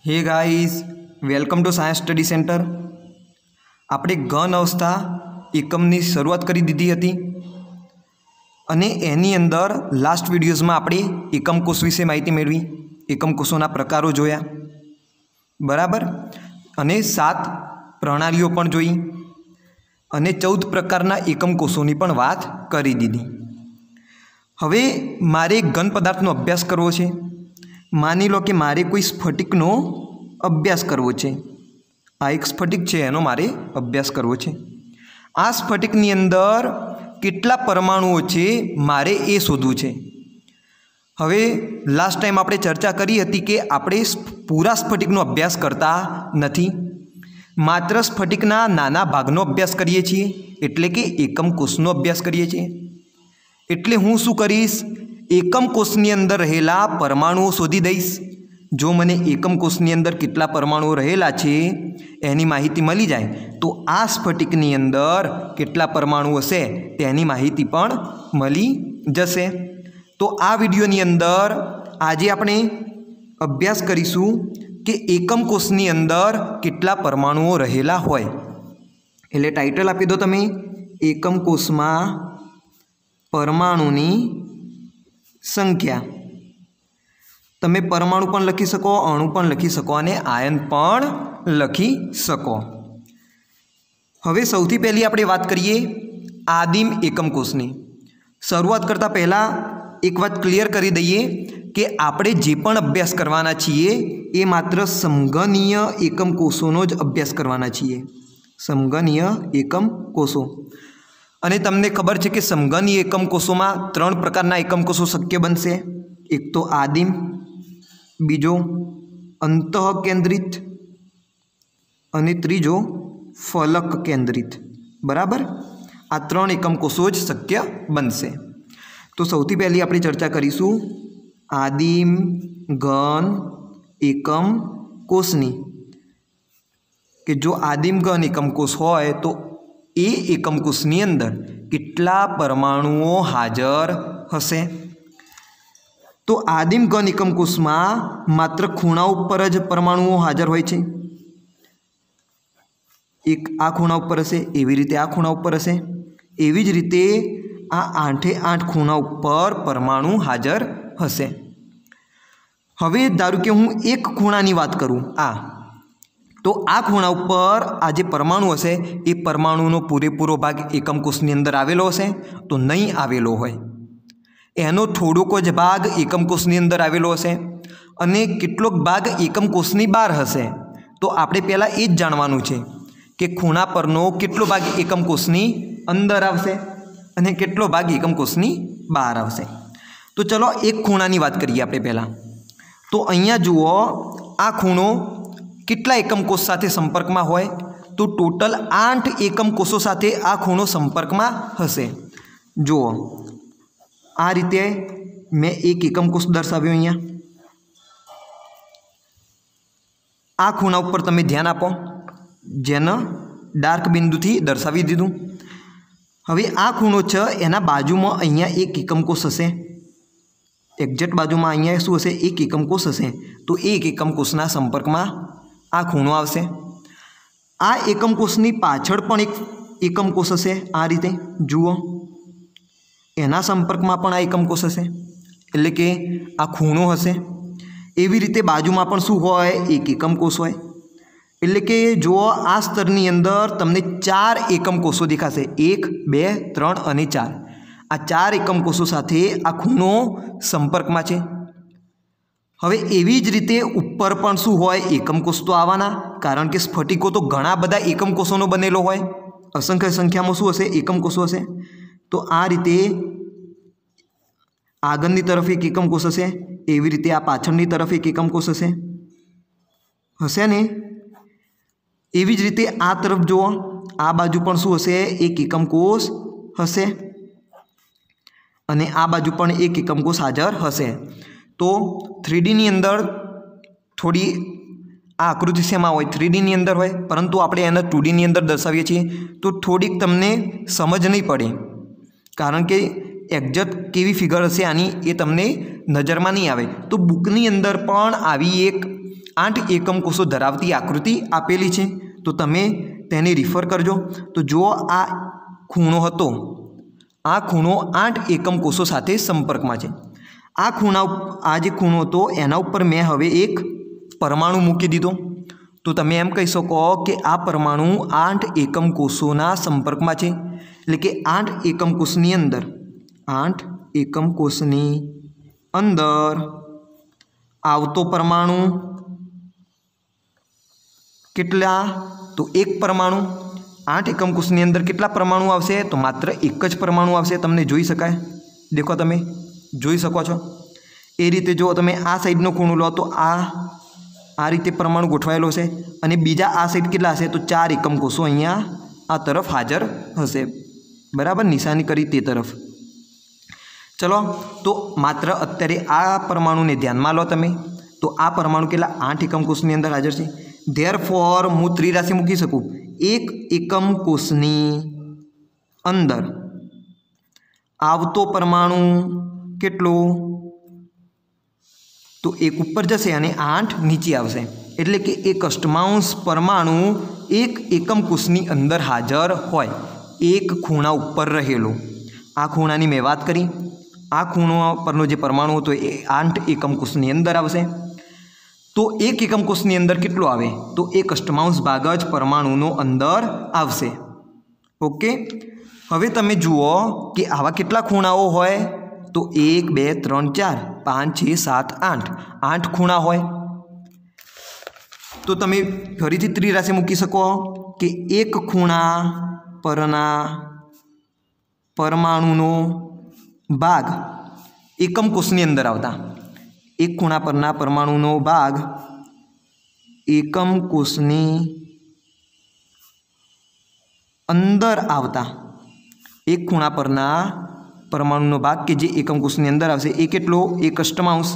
Hey guys, welcome to science study centre. આપણે ઘન અવસ્થા એકમની શરૂઆત કરી દીધી હતી અને એની અંદર લાસ્ટ વિડિયોઝમાં આપણે એકમ કોષ વિશે માહિતી મેળવી, એકમ કોષોના પ્રકારો જોયા, બરાબર, અને 7 પ્રણાલીઓ પણ જોઈ અને 14 પ્રકારના એકમ કોષોની પણ વાત કરી દીધી। હવે મારે ઘન પદાર્થનો અભ્યાસ કરવો છે। માની લો કે મારે કોઈ સ્ફટિકનો અભ્યાસ કરવો છે। આ એક સ્ફટિક છે, એનો મારે અભ્યાસ કરવો છે। આ સ્ફટિકની અંદર કેટલા પરમાણુઓ છે મારે એ શોધવું છે। હવે લાસ્ટ ટાઈમ આપણે ચર્ચા કરી હતી કે આપણે પૂરા સ્ફટિકનો અભ્યાસ કરતા નથી, માત્ર સ્ફટિકના નાના ભાગનો અભ્યાસ કરીએ છીએ, એટલે કે એકમ કોષનો અભ્યાસ કરીએ છીએ। એટલે હું શું કરીશ, એકમ કોષની અંદર રહેલા પરમાણુઓ શોધી દઈશ। જો મને એકમ કોષની અંદર કેટલા પરમાણુઓ રહેલા છે એની માહિતી મળી જાય તો આ સ્ફટિકની અંદર કેટલા પરમાણુઓ હશે તેની માહિતી પણ મળી જશે। તો આ વિડિયોની અંદર આજે આપણે અભ્યાસ કરીશું કે એકમ કોષની અંદર કેટલા પરમાણુઓ રહેલા હોય। એટલે ટાઇટલ આપી દો તમે, એકમ કોષમાં પરમાણુની સંખ્યા। તમે પરમાણુ પણ લખી શકો, અણુ પણ લખી શકો અને આયન પણ લખી શકો। હવે સૌથી પહેલી આપણે વાત કરીએ આદિમ એકમ કોષની। શરૂઆત કરતાં પહેલાં એક વાત ક્લિયર કરી દઈએ કે આપણે જે પણ અભ્યાસ કરવાના છીએ એ માત્ર સમઘનીય એકમ કોષોનો જ અભ્યાસ કરવાના છીએ, સમઘનીય એકમ કોષો। અને તમને ખબર છે કે સમઘનીય એકમ કોષોમાં 3 પ્રકારના એકમ કોષો શક્ય બનશે। એક તો આદિમ, બીજો અંતઃકેન્દ્રિત અને ત્રીજો ફલક કેન્દ્રિત, બરાબર। આ 3 એકમ કોષો જ શક્ય બનશે। તો સૌથી પહેલી આપણે ચર્ચા કરીશું આદિમ ઘન એકમ કોષની, કે જો આદિમ ઘન એકમ કોષ હોય તો એ એકમ કોષની અંદર કેટલા પરમાણુઓ હાજર હશે। તો આદિમ ઘન એકમ કોષમાં માત્ર ખૂણા ઉપર જ પરમાણુઓ હાજર હોય છે। એક આ ખૂણા ઉપર હશે, એવી રીતે આ ખૂણા ઉપર હશે, એવી જ રીતે આ 8 ખૂણા ઉપર પરમાણુ હાજર હશે। હવે ધારો કે હું એક ખૂણાની વાત કરું, તો આ ખૂણા ઉપર આ જે પરમાણુ હશે એ પરમાણુનો પૂરેપૂરો ભાગ એકમ કોષની અંદર આવેલો હશે તો નહીં આવેલો હોય, એનો થોડોક જ ભાગ એકમ કોષની અંદર આવેલો હશે અને કેટલોક ભાગ એકમ કોષની બહાર હશે। તો આપણે પહેલાં એ જ જાણવાનું છે કે ખૂણા પરનો કેટલો ભાગ એકમ કોષની અંદર આવશે અને કેટલો ભાગ એકમ કોષની બહાર આવશે। તો ચલો એક ખૂણાની વાત કરીએ આપણે પહેલાં। તો અહીંયા જુઓ, આ ખૂણો કેટલા એકમ કોષ સાથે સંપર્કમાં હોય, તો ટોટલ 8 એકમ કોષો સાથે આ ખૂણો સંપર્કમાં હશે। જુઓ, આ રીતે મેં એક એકમ કોષ દર્શાવ્યો અહીંયા। આ ખૂણા ઉપર તમે ધ્યાન આપો, જેને ડાર્ક બિંદુથી દર્શાવી દીધું। હવે આ ખૂણો છે એના બાજુમાં અહીંયા એક એકમ કોષ હશે, એક્ઝેક્ટ બાજુમાં અહીંયા શું હશે, એક એકમ કોષ હશે। તો એક એકમ કોષના સંપર્કમાં આ ખૂણો આવશે। આ એકમ કોષની પાછળ પણ એક એકમ કોષ હશે, આ રીતે જુઓ, એના સંપર્કમાં પણ આ એકમ કોષ હશે, એટલે કે આ ખૂણો હશે। એવી રીતે બાજુમાં પણ શું હોય, એક એકમ કોષ હોય। એટલે કે જુઓ, આ સ્તરની અંદર તમને 4 એકમ કોષો દેખાશે, 1, 2, 3 અને 4। આ 4 એકમ કોષો સાથે આ ખૂણો સંપર્કમાં છે। હવે એવી જ રીતે ઉપર પણ શું હોય, એકમ કોષ તો આવવાના, કારણ કે સ્ફટિકો તો ઘણા બધા એકમ કોષોનો બનેલો હોય, અસંખ્ય સંખ્યામાં શું હશે, એકમ કોષો હશે। તો આ રીતે આગળની તરફ એક એકમ કોષ હશે, એવી રીતે આ પાછળની તરફ એક એકમ કોષ હશે ને। એવી જ રીતે આ તરફ જુઓ, આ બાજુ પણ શું હશે, એક એકમ કોષ હશે અને આ બાજુ પણ એક એકમ કોષ હાજર હશે। તો 3Dની અંદર થોડી આ આકૃતિ શેમાં હોય, 3Dની અંદર હોય, પરંતુ આપણે એને 2Dની અંદર દર્શાવીએ છીએ તો થોડીક તમને સમજ નહીં પડે, કારણ કે એક્ઝેક્ટ કેવી ફિગર હશે આની એ તમને નજરમાં નહીં આવે। તો બુકની અંદર પણ આવી એક 8 એકમ કોષો ધરાવતી આકૃતિ આપેલી છે, તો તમે તેને રિફર કરજો। તો જો આ ખૂણો હતો, આ ખૂણો 8 એકમ કોષો સાથે સંપર્કમાં છે। આ જે ખૂણો હતો એના ઉપર મેં હવે એક પરમાણુ મૂકી દીધો, તો તમે એમ કહી શકો કે આ પરમાણુ 8 એકમ કોષોના સંપર્કમાં છે, એટલે કે 8 એકમ કોષની અંદર 8 એકમ કોષની અંદર આવતો પરમાણુ કેટલા? તો એક પરમાણુ। 8 એકમ કોષની અંદર કેટલા પરમાણુ આવશે? તો માત્ર એક જ પરમાણુ આવશે। તમને જોઈ શકાય, દેખો તમે જોઈ શકો છો। એ રીતે જો તમે આ સાઈડનો ખૂણો લો તો આ રીતે પરમાણુ ગોઠવાયેલો છે, અને બીજા આ સાઈડ કેટલા હશે? તો 4 એકમ કોષો અહીંયા આ તરફ હાજર હશે, બરાબર, નિશાની કરી તે તરફ। ચલો, તો માત્ર અત્યારે આ પરમાણુને ધ્યાનમાં લો તમે, તો આ પરમાણુ કેટલા? 8 એકમ કોષની અંદર હાજર છે। ધેરફોર હું ત્રિરાશિ મૂકી શકું, એક એકમ કોષની અંદર આવતો પરમાણુ કેટલો? તો એક ઉપર જશે અને 8 નીચે આવશે, એટલે કે એક અષ્ટમાંશ પરમાણુ એક એકમ કોષની અંદર હાજર હોય, એક ખૂણા ઉપર રહેલો। આ ખૂણાની મેં વાત કરી, આ ખૂણા પરનો જે પરમાણુ હતો એ 8 એકમ કોષની અંદર આવશે। તો એક એકમ કોષની અંદર કેટલો આવે? તો એક અષ્ટમાંશ ભાગ જ પરમાણુનો અંદર આવશે। ઓકે, હવે તમે જુઓ કે આવા કેટલા ખૂણાઓ હોય? તો 1 2 3 4 5 6 7 8 8 ખૂણા હોય। તો તમે ફરીથી ત્રિરાશિ મૂકી શકો કે એક ખૂણા પરના પરમાણુનો ભાગ એકમ કોષની અંદર આવતા, એક ખૂણા પરના પરમાણુનો ભાગ એકમ કોષની અંદર આવતા, એક ખૂણા પરના પરમાણુનો ભાગ કે જે એકમ કોષની અંદર આવશે એ કેટલો? એક અષ્ટમાંશ।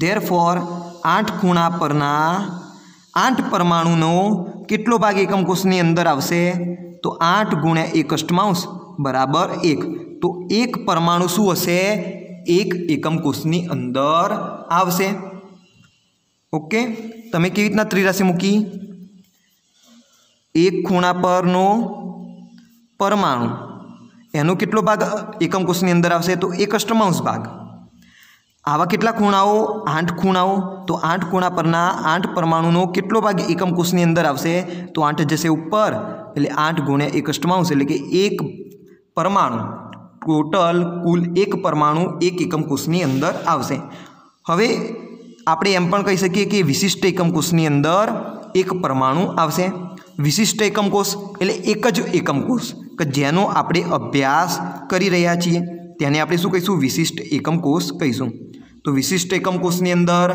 ધેરફોર 8 ખૂણા પરના 8 પરમાણુનો કેટલો ભાગ એકમ કોષની અંદર આવશે? તો 8 ગુણ્યા 1 અષ્ટમાંશ બરાબર 1। તો એક પરમાણુ શું હશે? એક એકમ કોષની અંદર આવશે। ઓકે, તમે કેવી રીતના ત્રિરાશિ મૂકી? એક ખૂણા પરનો પરમાણુ એનો કેટલો ભાગ એકમ કોષની અંદર આવશે? તો એક અષ્ટમાંશ ભાગ। આવા કેટલા ખૂણાઓ? 8 ખૂણાઓ। તો 8 ખૂણા પરના 8 પરમાણુનો કેટલો ભાગ એકમ કોષની અંદર આવશે? તો 8 જશે ઉપર, એટલે 8 ગુણ્યા 1 અષ્ટમાંશ, એટલે કે એક પરમાણુ, ટોટલ કુલ એક પરમાણુ એક એકમ કોષની અંદર આવશે। હવે આપણે એમ પણ કહી શકીએ કે વિશિષ્ટ એકમ કોષની અંદર એક પરમાણુ આવશે। વિશિષ્ટ એકમ કોષ એટલે એક જ એકમ કોષ કે જેનો આપણે અભ્યાસ કરી રહ્યા છીએ તેને આપણે શું કહીશું? વિશિષ્ટ એકમ કોષ કહીશું। તો વિશિષ્ટ એકમ કોષની અંદર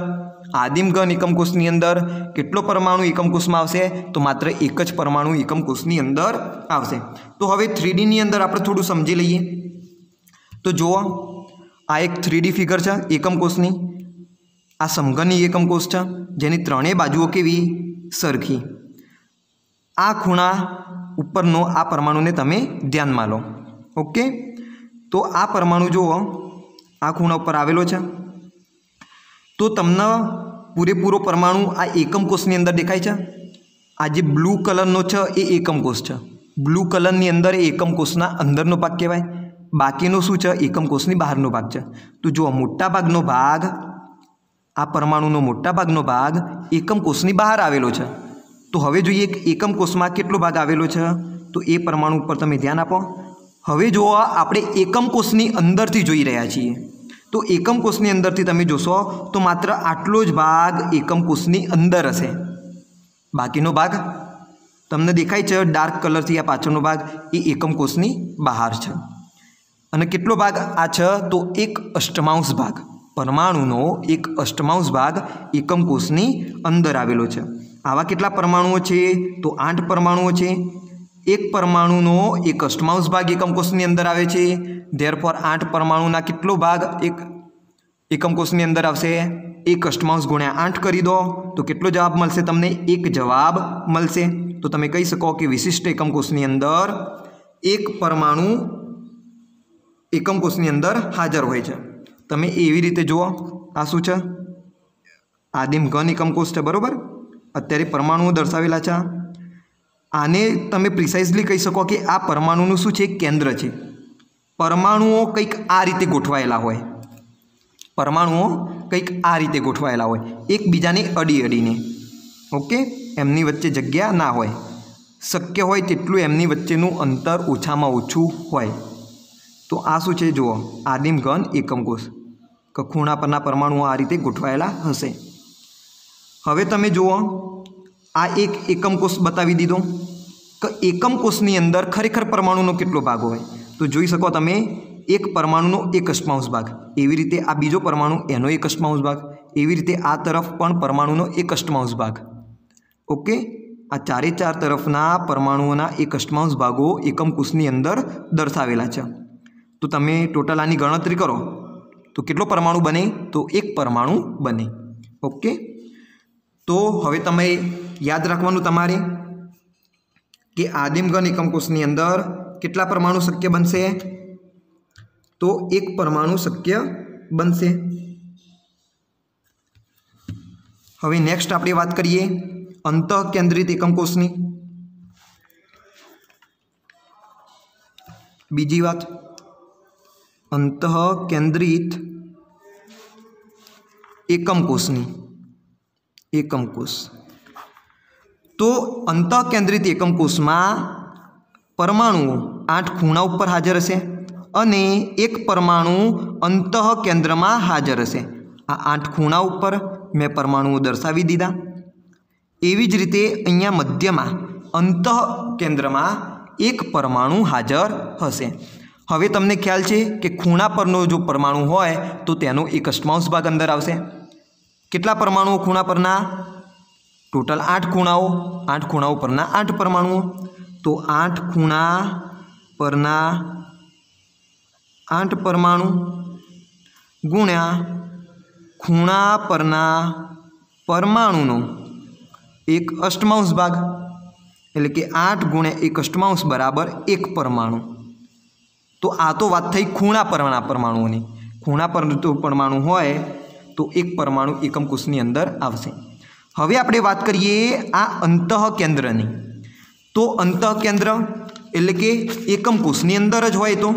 આદિમ ઘન એકમ કોષની અંદર કેટલો પરમાણુ એકમ કોષમાં આવશે? તો માત્ર એક જ પરમાણુ એકમ કોષની અંદર આવશે। તો હવે 3D ની અંદર આપણે થોડું સમજી લઈએ। તો જુઓ, આ એક 3D ફિગર છે એકમ કોષની, આ સમઘનની એકમ કોષ છે જેની ત્રણેય બાજુઓ કેવી? સરખી। આ ખૂણા ઉપરનો આ પરમાણુને તમે ધ્યાનમાં લો। ઓકે, તો આ પરમાણુ જુઓ, આ ખૂણા ઉપર આવેલો છે, તો તમને પૂરેપૂરો પરમાણુ આ એકમ કોષની અંદર દેખાય છે। આ જે બ્લુ કલરનો છે એ એકમ કોષ છે, બ્લુ કલરની અંદર એ એકમ કોષના અંદરનો ભાગ કહેવાય, બાકીનો શું છે? એકમ કોષની બહારનો ભાગ છે। તો જુઓ, મોટા ભાગનો ભાગ, આ પરમાણુનો મોટા ભાગનો ભાગ એકમ કોષની બહાર આવેલો છે। તો હવે જોઈએ એકમ કોષમાં કેટલો ભાગ આવેલો છે? તો એ પરમાણુ ઉપર તમે ધ્યાન આપો। હવે જુઓ, આપણે એકમ કોષની અંદરથી જોઈ રહ્યા છીએ, તો એકમ કોષની અંદરથી તમે જોશો તો માત્ર આટલો જ ભાગ એકમ કોષની અંદર હશે, બાકીનો ભાગ તમને દેખાય છે ડાર્ક કલરથી, આ પાછળનો ભાગ એ એકમ કોષની બહાર છે। અને કેટલો ભાગ આ છે? તો એક અષ્ટમાંશ ભાગ, પરમાણુનો એક અષ્ટમાંશ ભાગ એકમ કોષની અંદર આવેલો છે। આવા કેટલા પરમાણુઓ છે? તો 8 પરમાણુઓ છે। એક પરમાણુનો એક અષ્ટમાંશ ભાગ એકમ કોષની અંદર આવે છે। ધેરફોર 8 પરમાણુના કેટલો ભાગ એક એકમ કોષની અંદર આવશે? એક અષ્ટમાંશ ગુણ્યા 8 કરી દો તો કેટલો જવાબ મળશે તમને? 1 જવાબ મળશે। તો તમે કહી શકો કે વિશિષ્ટ એકમ કોષની અંદર એક પરમાણુ એકમ કોષની અંદર હાજર હોય છે। તમે એવી રીતે જુઓ, આ શું છે? आदिम घन एकम कोष है बराबर। अत्यारे परमाणुओ दर्शावेला छे। आने तमे प्रिसाइजली कही सको कि आ परमाणुनुं शुं छे केंद्र छे। परमाणुओ कंईक आ रीते गोठवायेला होय। परमाणुओ कंईक आ रीते गोठवायेला होय, एकबीजाने अडी अडीने। ओके, एमनी वच्चे जग्या ना होय, शक्य होय तेटલું एमनी वच्चेनुं अंतर ओछामां ओछुं होय। तो आ शुं छे जुओ आदिम घन एकम कोष के खूणा परना परमाणुओ आ रीते गोठवायेला हशे। हवे तमे जुओ आ एक एकम कोष बतावी दीधो के एकम कोषनी अंदर खरेखर परमाणुनो केटलो भाग होय। तो जोई शको तमे एक परमाणुनो 1/8 भाग, एवी रीते आ बीजो परमाणु एनो 1/8 भाग, एवी रीते आ तरफ पण परमाणुनो 1/8 भाग। ओके, आ चारे चार तरफना परमाणुओना 1/8 भागो एकम कोषनी अंदर दर्शावेला छे। तो तमे टोटल आनी गणतरी करो तो केटलो परमाणु बने? तो एक परमाणु बने। ओके, तो हवे तमे याद राखवानुं तमारे कि आदिम घन एकम कोषनी अंदर केटला परमाणु शक्य बनशे? तो एक परमाणु शक्य बनशे। हवे नेक्स्ट आपणे वात करीए अंतःकेंद्रित एकम कोषनी। बीजी वात अंतःकेंद्रित एकम कोषनी। एकम कोष तो अंतःकेंद्रित एकम कोष में परमाणुओ 8 खूणा पर हाजर हशे अने एक परमाणु अंतःकेंद्र में हाजर हशे। आ 8 खूणा पर मैं परमाणुओ दर्शावी दीधा। एवी ज रीते अहींया मध्य में अंतःकेंद्र में एक परमाणु हाजर हशे। हवे तमने ख्याल छे कि खूणा परनो जो परमाणु होय तो तेनो 1/8 भाग अंदर आवशे। केटला परमाणुओ खूणा परना? टोटल 8 खूणाओ। 8 खूणाओ परना 8 परमाणुओ। तो 8 खूणा परना 8 परमाणु गुण्या खूणा परना परमाणुनो 1/8 भाग, एटले कि 8 गुण्या 1/8 बराबर 1 परमाणु। तो आ तो बात थई खूणा परना परमाणुओनी। खूणा पर तो परमाणु होय तो एक परमाणु एकम कोषनी अंदर आवशे। हवे आपणे वात करीए आ अंतःकेंद्रनी। तो अंतःकेंद्र एटले कि एकम कोषनी अंदर ज होय। तो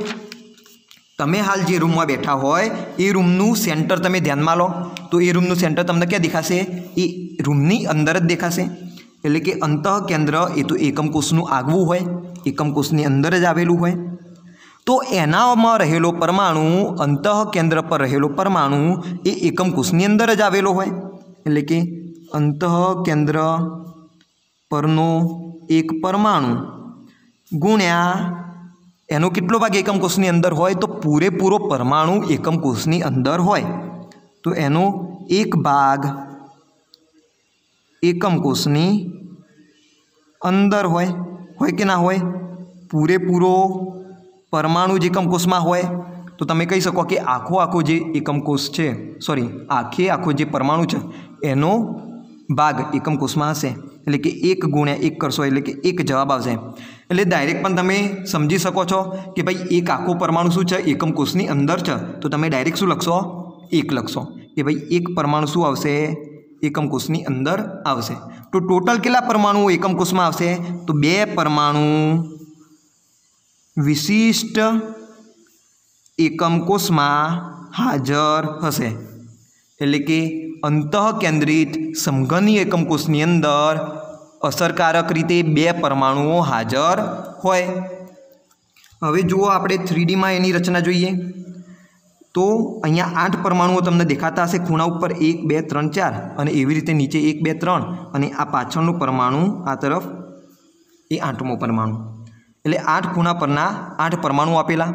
तमे हाल जे रूम में बैठा होय ए रूमनुं सेंटर तमे ध्यानमां लो तो ए रूमनुं सेंटर तमने क्या देखाशे? ए रूमनी अंदर ज देखाशे। एटले कि अंतःकेंद्र ए तो एकम कोषनुं आगवुं होय, एकम कोषनी अंदर ज आवेलुं होय। तो एनामां रहेलो परमाणु अंतःकेंद्र पर रहेलो परमाणु ए एकम कोषनी अंदर ज आवेलो होय। एटले कि अंतःकेंद्र परनो एक परमाणु गुण्या एनो केटलो भाग एकम कोषनी अंदर होय? तो पूरेपूरो परमाणु एकम कोषनी अंदर होय। तो एनो एक भाग एकम कोषनी अंदर होय। होय कि ना होय? पूरेपूरो परमाणु ज एकम कोष में होय तो तमे कही सको कि आखो आखो जे एकम कोष छे, सॉरी आखे आखो जे परमाणु छे एनो भाग एकम कोष में हशे। एटले कि 1 गुण्या 1 करशो एटले कि 1 जवाब आवशे। एटले डायरेक्ट पण तमे समझी सको छो कि भाई एक आखो परमाणु शुं छे? एकम कोषनी अंदर छे। तो तमे डायरेक्ट शुं लखशो? 1 लखशो कि भाई एक परमाणु शुं आवशे? एकम कोषनी अंदर आवशे। तो टोटल केटला परमाणु एकम कोष में आवशे? तो 2 परमाणु विशिष्ट एकम कोष में हाजर हशे। एटले कि अंतःकेंद्रित समघनी एकम कोषनी अंदर असरकारक रीते 2 परमाणुओ हाजर होय। हवे जुओ आपणे 3D में एनी रचना जोईए तो अहींया 8 परमाणुओ तमने देखाता हशे खूणा पर 1 2 3 4 अने एवी रीते नीचे 1 2 3 अने आ पाछळनो परमाणु आ तरफ ए 8मो परमाणु। एटले 8 खूणा परना 8 परमाणु आपेला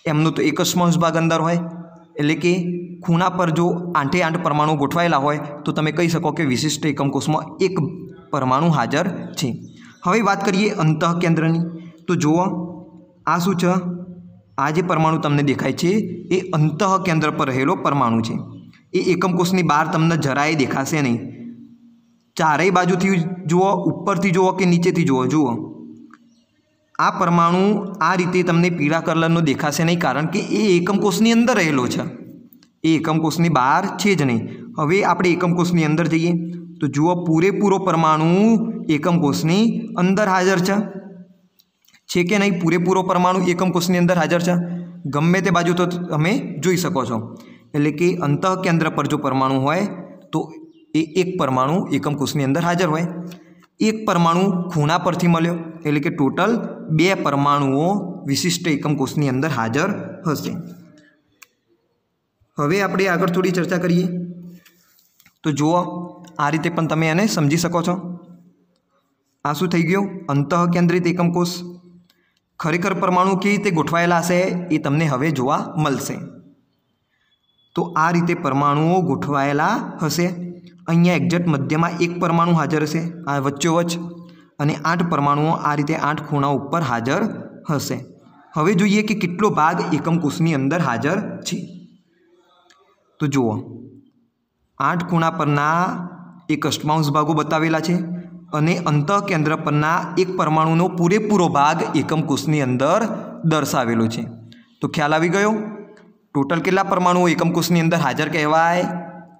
एमनो तो 1/8 भाग अंदर होय। एटले कि खूणा पर जो 8 परमाणु गोठवायेला होय तो तमे कही सको कि विशिष्ट एकम कोष में एक परमाणु हाजर छे। हवे बात करीए अंतःकेंद्रनी। तो जुओ आ शुं छे? आ जे परमाणु तमने देखाय छे ए अंतःकेंद्र पर रहेलो परमाणु छे। ए एकम कोषनी बहार तमने जराय देखाशे नहीं। चारेय बाजुथी जुओ, उपरथी जुओ कि नीचेथी जुओ, जुओ आ परमाणु आ रीते तमने पीळा कलरनो देखाशे नहीं, कारण के ए एकम कोषनी अंदर रहेलो छे। ए एकम कोषनी बहार छे ज नहीं। हवे आपणे एकम कोषनी अंदर जईए तो जुओ पूरेपूरो परमाणु एकम कोषनी अंदर हाजर छे के नहीं। पूरेपूरो परमाणु एकम कोषनी अंदर हाजर छे, गमे ते बाजू तो तमे जोई शको छो। एटले के अंतःकेंद्र पर जो परमाणु होय तो एक परमाणु एकम कोषनी अंदर हाजर होय। एक परमाणु खूणा परथी मळ्यो एटले के टोटल 2 परमाणुओ विशिष्ट एकम कोषनी अंदर हाजर हशे। हवे आपणे आगळ थोड़ी चर्चा करीए तो जुओ आ रीते पण तमे आने समजी शको छो। आ शुं थई गयुं? अंतःकेंद्रित एकम कोष। खरेखर परमाणु केवी रीते गोठवायेला हशे ए तमने हवे जोवा मळशे। तो आ रीते परमाणुओ गोठवायेला हशे। अहींया एक्जेक्ट मध्यमां एक परमाणु हाजर हशे आ वच्चोवच्च, अने 8 परमाणुओ आ रीते 8 खूणाओ पर हाजर हशे। हवे जोईए के केटलो भाग एकम कोषनी अंदर हाजर छे। तो जुओ 8 खूणा परना एक अष्टमांश भागो बतावेला छे अने अंतःकेंद्र परना एक परमाणुनो पूरेपूरो भाग एकम कोषनी अंदर दर्शावेलो छे। तो ख्याल आवी गयो? टोटल केटला परमाणुओ एकम कोषनी अंदर हाजर कहेवाय?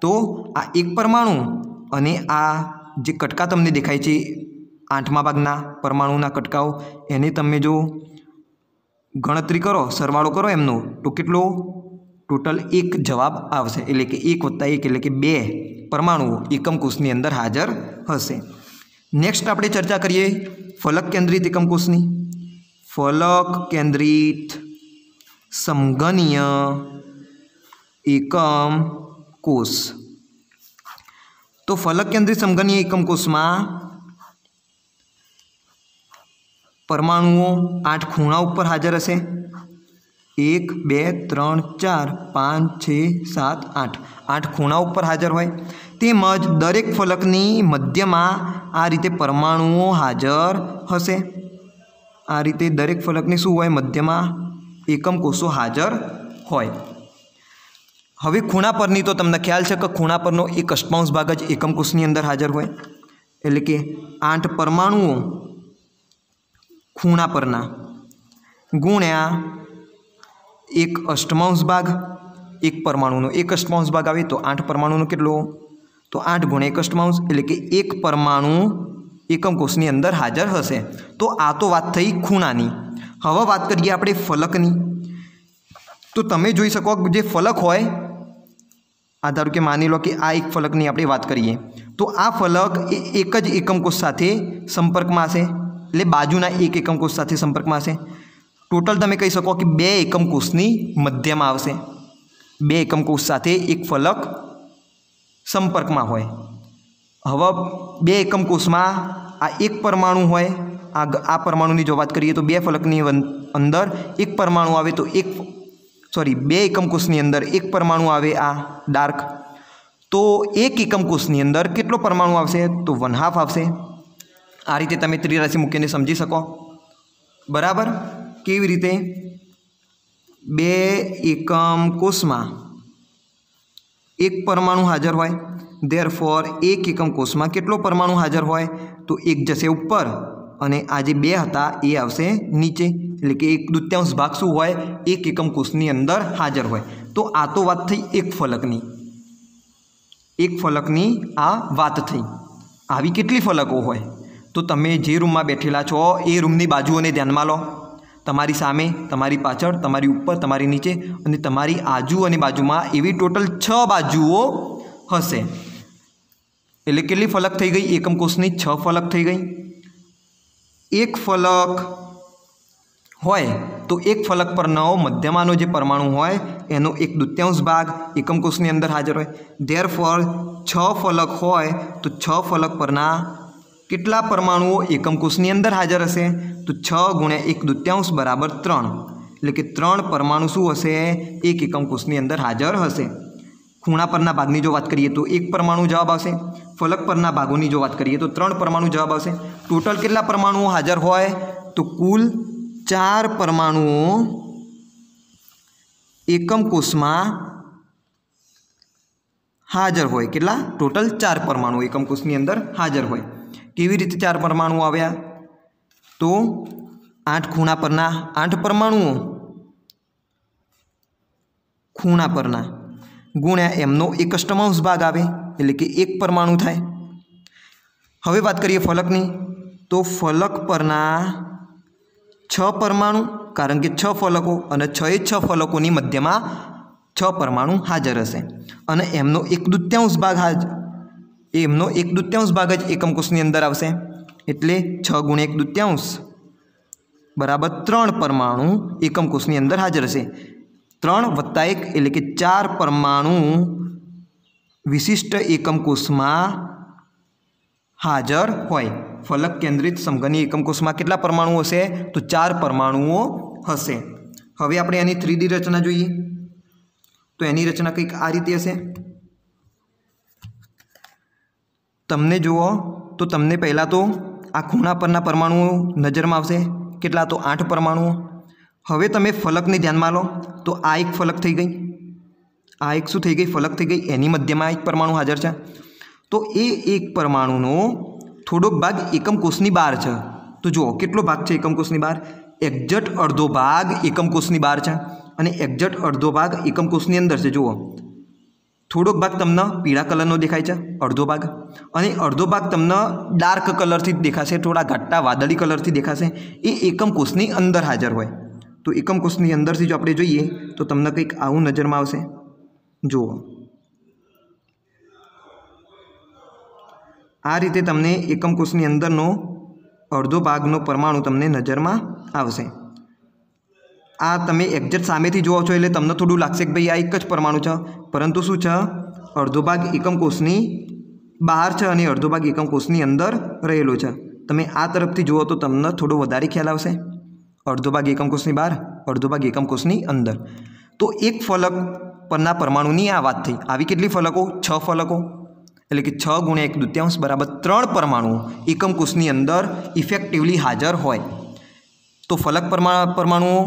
तो आ एक परमाणु अने आ जे कटका तमने देखाय छे 8मा भागना परमाणुना कटकाओ, एने तमे जो गणतरी करो, सरवाळो करो एमनो तो केटलो टोटल 1 जवाब आवशे। एटले के 1 + 1 एटले के 2 परमाणुओ एकम कोषनी अंदर हाजर हशे। नेक्स्ट आपणे चर्चा करीए फलक केंद्रित एकम कोषनी। फलक केंद्रित समघनीय एकम कोष। तो फलक केंद्रित समघनीय एकम कोष में परमाणुओ 8 खूणा पर हाजर हशे। 1 2 3 4 5 6 7 8 8 खूणा पर हाजर होय। तेमज दरेक फलकनी मध्यमां आ रीते परमाणुओ हाजर हशे। आ रीते दरेक फलकनी शुं होय? मध्यमां एकम कोषो हाजर होय। हवे खूणा परनी तो तमने ख्याल छे के खूणा परनो एक अष्टमांश भाग ज एकम कोषनी अंदर हाजर होय। एटले के 8 परमाणुओ खूणा परना गुण्या एक अष्टमांश भाग, एक परमाणुनो एक अष्टमांश भाग आवे तो 8 परमाणुनो केटलो? तो 8 गुण्या एक अष्टमांश एटले के एक परमाणु एकम कोषनी अंदर हाजर हशे। तो आ तो वात थई खूणानी। हवे वात करीए आपणे फलकनी। तो तमे जोई शको जे फलक होय, आ धारो के मानी लो कि आ एक फलकनी आपणे वात करीए तो आ फलक एक ज एकम कोष साथे संपर्कमां हशे, एटले बाजुना एक एकम कोष साथे संपर्कमां हशे। टोटल तमे कही शको कि 2 एकम कोषनी मध्यमां आवशे। 2 एकम कोष साथे एक फलक संपर्कमां होय। हवे 2 एकम कोषमां आ एक परमाणु होय। आ परमाणुनी जो वात करीए तो 2 फलकनी अंदर एक परमाणु आवे तो 2 एकम कोषनी अंदर एक परमाणु आवे आ डार्क। तो एक एकम कोषनी अंदर केटलो परमाणु आवशे? तो 1/2 आवशे। आ रीते तमे त्रिराशि मूकीने समजी शको। बराबर? केवी रीते? 2 एकम कोषमां एक परमाणु हाजर होय। देयरफॉर एक एकम कोषमां केटलो परमाणु हाजर होय? तो 1 जशे ऊपर अने आ जे 2 हता ए आवशे नीचे। एटले के 1/2 भाग शुं होय? एक एकम कोषनी अंदर हाजर होय। तो आ तो वात थई एक फलकनी। एक फलकनी आ वात थई। आवी केटली फलको होय? तो तमे जे रूम में बैठेला छो ए रूमनी बाजुओने ध्यानमां लो। तमारी सामे, तमारी पाछळ, तमारी उपर, तमारी नीचे अने तमारी आजू अने बाजुमां एवी टोटल 6 बाजुओ हशे। एटले केटली फलक थई गई? एकम कोषनी 6 फलक थई गई। एक फलक होय तो एक फलक परनो मध्यमानो जे परमाणु होय एनो 1/2 भाग एकम कोषनी अंदर हाजर होय। देयरफॉर 6 फलक होय तो 6 फलक परना केटला परमाणुओ एकम कोषनी अंदर हाजर हशे? तो 6 गुण्या 1/2 बराबर 3 एटले के 3 परमाणु शुं हशे? एक एकम कोषनी अंदर हाजर हशे। खूणा परना भागनी जो बात करिए तो 1 परमाणु जवाब आवशे। फलक परना भागोनी जो बात करिए तो 3 परमाणु जवाब आवशे। टोटल केटला परमाणुओ हाजर होय? तो कुल 4 परमाणुओ एकम कोषमां हाजर होय। केटला? टोटल 4 परमाणु एकम कोषनी अंदर हाजर होय। केवी रीते 4 परमाणु आव्या? तो 8 खूणा परना 8 परमाणुओ खूणा परना गुण्या एमनो 1/8 भाग आवे एटले के 1 परमाणु थाय। हवे बात करिए फलकनी, तो फलक परना 6 परमाणु, कारण के 6 फलको अने 6 फलकोनी मध्यमां 6 परमाणु हाजर हशे अने एमनो 1/2 भाग एमनो 1/2 भाग ज एकम कोषनी अंदर आवशे एटले 6 × 1/2 बराबर 3 परमाणु एकम कोषनी अंदर हाजर हशे। 3 + 1 एटले के 4 परमाणु विशिष्ट एकम कोषमां हाजर होय। फलक केंद्रित समघनी एकम कोषमां केटला परमाणु हशे? तो 4 परमाणुओ हशे। हवे आपणे आनी 3D रचना जोईए, तो एनी रचना कंईक आ रीते हशे। तमने जुओ तो तमने पहला तो आ खूणा परना परमाणुओ नजरमां आवशे, केटला? तो 8 परमाणुओ। हवे तमे फलकने ध्यानमां लो, तो आ एक फलक थई गई, आ एक शुं थई गई? फलक थई गई। एनी मध्यमां एक परमाणु हाजर छे, तो ए एक परमाणुनो थोड़ोक भाग एकम कोषनी बहार छे। तो जुओ केटलो भाग छे एकम कोषनी बहार? एक्जेक्ट अर्धो भाग एकम कोषनी बहार छे अने एक्जेक्ट अर्धो भाग एकम कोषनी अंदर छे। जुओ थोड़ोक भाग तमने पीळा कलरनो देखाय छे, अर्धो भाग, अने अर्धो भाग तमने डार्क कलरथी देखाशे, थोड़ा घट्टा वादળી कलरथी देखाशे। ए एकम कोषनी अंदर हाजर होय। तो एकम कोषनी अंदरथी जो आपणे जोईए तो तमने कंईक आवुं नजरमां आवशे। जुओ आ रीते तमने एकम कोषनी अंदरनो अर्धो भागनो परमाणु तमने नजरमां आवशे। आ तमे एक्जेक्ट सामेथी जोवो छो एटले तमने थोड़ुं लागशे के भाई आ एक ज परमाणु छे, परंतु शुं छे? अर्धो भाग एकम कोषनी बहार छे अने अर्धो भाग एकम कोषनी अंदर रहेलो छे। तमे आ तरफथी जुओ तो तमने थोड़ो वधारे ख्याल आवशे। अर्धो भाग एकम कोषनी बहार, अर्धो भाग एकम कोषनी अंदर। तो एक फलक परना परमाणुनी आ वात थई। आवी केटली फलको? 6 फलको, एटले के 6 × 1/2 बराबर 3 परमाणु एकम कोषनी अंदर इफेक्टिवली हाजर होय। तो फलक परमाणुओ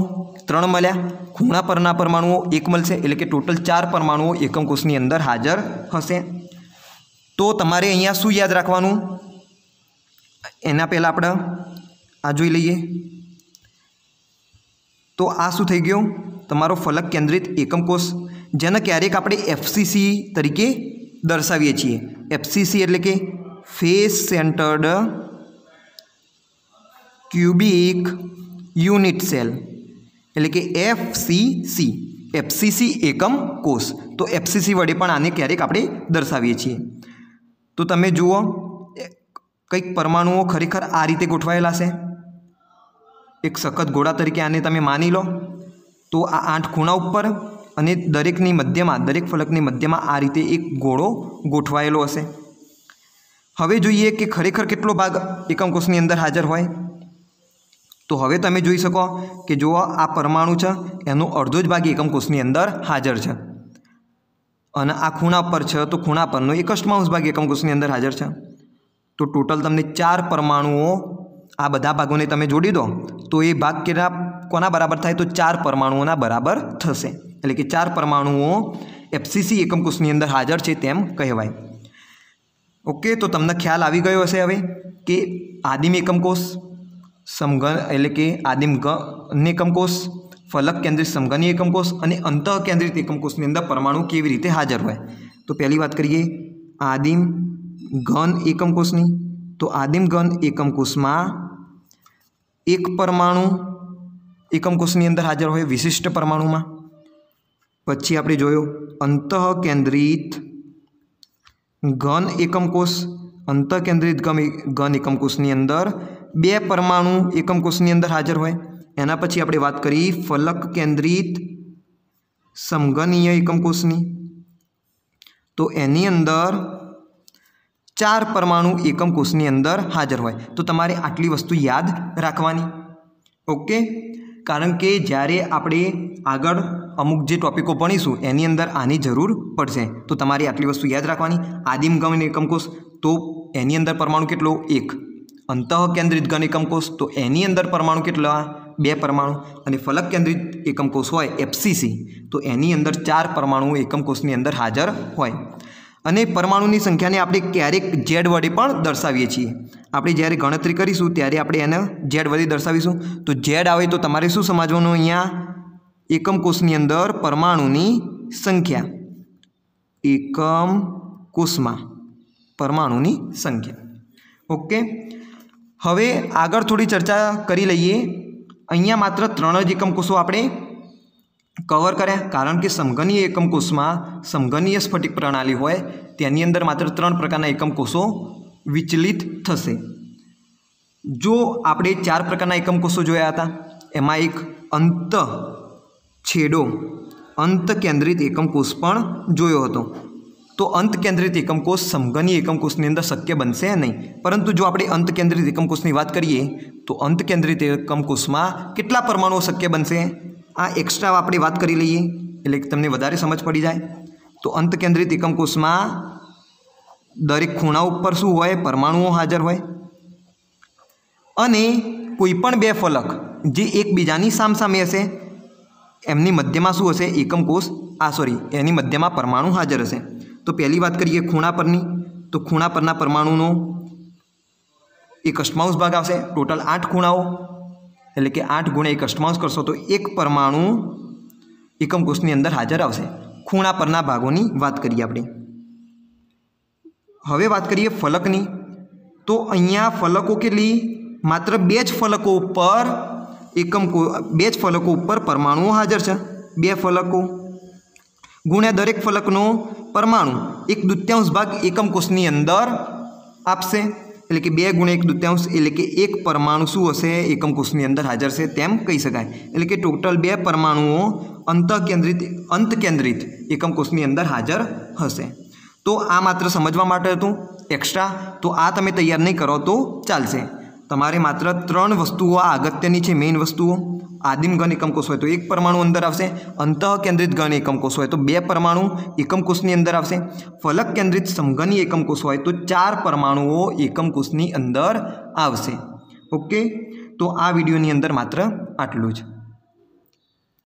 3 मळ्या, खूणा परना परमाणुओ 1 मळशे, एटले के टोटल 4 परमाणुओ एकम कोषनी अंदर हाजर हशे। तो तमारे अहींया शुं याद राखवानुं? एना पहेला आपणे आ जोई लईए। तो आ शुं थई गयुं? तमारो फलक केंद्रित एकम कोष, जेने क्यारेक आपणे FCC तरीके दर्शावीए छीए। FCC एटले के face centred cubic unit cell, एटले के FCC एकम कोष। तो FCC वडे पण आने क्यारेक आपणे दर्शावीए छीए। तो तमे जुओ कंईक परमाणुओ खरेखर आ रीते गोठवायेला छे, एक सखत घोड़ा तरीके आने तमे मानी लो। तो आ 8 खूणा उपर अने दरेकनी मध्यमां, दरेक फलकनी मध्यमां आ रीते एक घोड़ो गोठवायेलो हशे। हवे जोईए के खरेखर केटलो भाग एकम कोषनी अंदर हाजर होय। तो हवे तमे जोई शको के जो आ परमाणु छे एनो अर्धो ज भाग एकम कोषनी अंदर हाजर छे अने आ खूणा पर छे, तो खूणा परनो 1/8 भाग एकम कोषनी अंदर हाजर छे। तो टोटल तमने 4 परमाणुओ आ बधा भागोने तमे जोड़ी दो तो ये भाग केटला कोना बराबर थाय? तो 4 परमाणुओना बराबर थशे, एटले के 4 परमाणुओ FCC एकम कोषनी अंदर हाजर छे तेम कहेवाय। ओके, तो तमने ख्याल आवी गयो हशे हवे के आदिम एकम कोष, समघन एटले के आदिम घन एकम कोष, फलक केंद्रित समघनी एकम कोष अने अंतः केंद्रित एकम कोषनी अंदर परमाणु केवी रीते हाजर होय। तो पहली बात करिए आदिम घन एकम कोषनी। तो आदिम घन एकम कोषमां एक परमाणु एकम कोषनी अंदर हाजर होय विशिष्ट परमाणुमां। पछी आपणे जोयो अंतः केंद्रित घन एकम कोष, अंतः केंद्रित घन एकम कोषनी अंदर 2 परमाणु एकम कोषनी अंदर हाजर होय। एना पछी आपणे वात करी फलक केंद्रित समघनीय एकम कोषनी। तो एनी अंदर 4 परमाणु एकम कोषनी अंदर हाजर होय। तो तमारे आटली वस्तु याद राखवानी। ओके, कारण के ज्यारे आपणे आगळ अमुक जे टॉपिको भणीशुं एनी अंदर आनी जरूर पड़शे। तो तमारी आटली वस्तु याद राखवानी। आदिम घन एकम कोष तो एनी अंदर परमाणु केटलो? 1। अंतः केंद्रित घन एकम कोष तो एनी अंदर परमाणु केटला? 2 परमाणु। अने फलक केंद्रित एकम कोष होय FCC तो एनी अंदर 4 परमाणु एकम कोषनी अंदर हाजर होय। अने परमाणुनी संख्याने आपणे क्यारेक Z वडे पण दर्शावीए छीए। आपणे ज्यारे गणतरी करीशुं त्यारे आपणे एने Z वडे दर्शावीशुं। तो Z आवे तो तमारे शुं समजवानुं? अहींया एकम कोषनी अंदर परमाणुनी संख्या। एकम कोषमां परमाणुनी संख्या। ओके, हवे आगळ थोड़ी चर्चा करी लईए। अहींया मात्र 3 ज एकम कोषो आपणे कवर कर्या, कारण के समघनीय एकम कोषमां समघनीय स्फटिक प्रणाली होय तेनी अंदर मात्र 3 प्रकारना एकम कोषो विचलित थशे। जो आपणे 4 प्रकारना एकम कोषो जोया हता एमां एक अंत छेडो अंत केंद्रित एकम कोष पण जोयो हतो। तो अंत केंद्रित एकम कोष समघनीय एकम कोषनी अंदर शक्य बनशे नहीं, परंतु जो आपणे अंत केंद्रित एकम कोषनी वात करीए तो अंत केंद्रित एकम कोषमां केटला परमाणुओ शक्य बनशे आ एक्स्ट्रा आपणे वात करी लईए एटले के तमने वधारे समज पड़ी जाए। तो अंत केंद्रित एकम कोषमां दरेक खूणा उपर शुं होय परमाणुओ हाजर होय अने कोईपण बे फलक जे एकबीजानी सामसामे हशे एमनी मध्यमां शुं हशे एकम कोष एनी मध्यमां परमाणु हाजर हशे। तो पहली बात करिए खूणा परनी, तो खूणा परना परमाणुनो एक अष्टमांश भाग आवशे। टोटल 8 खूणाओ एटले के 8 गुणे एक अष्टमांश करशो तो एक परमाणु एकम कोषनी अंदर हाजर आवशे। खूणा परना भागोनी वात करीए आपणे। हवे वात करिए फलकनी, तो अहींया फलको केटली मात्र 2 ज फलको पर બે જ ફલકો ઉપર પરમાણુઓ હાજર છે। 2 ફલકો ગુણ્યા દરેક ફલકનો પરમાણુ 1/2 ભાગ એકમ કોષની અંદર આપશે, એટલે કે 2 ગુણ્યા 1/2 એટલે કે એક પરમાણુ શું હશે એકમ કોષની અંદર હાજર છે તેમ કહી શકાય। એટલે કે ટોટલ 2 પરમાણુઓ અંત કેન્દ્રિત એકમ કોષની અંદર હાજર હશે। તો આ માત્ર સમજવા માટે હતું એક્સ્ટ્રા, તો આ તમે તૈયાર નહીં કરો તો ચાલશે। તમારે માત્ર 3 વસ્તુઓ આ અગત્યની છે મેઇન વસ્તુઓ। आदिम घन एकम कोष हो तो एक परमाणु अंदर आवशे, अंत केंद्रित घन एकम कोष हो तो 2 परमाणु एकम कोषनी अंदर आवशे, फलक केंद्रित समघनीय एकम कोष हो तो 4 परमाणुओ एकम कोषनी अंदर आवशे। ओके, तो आ विडियोनी अंदर मात्र आटलुं ज।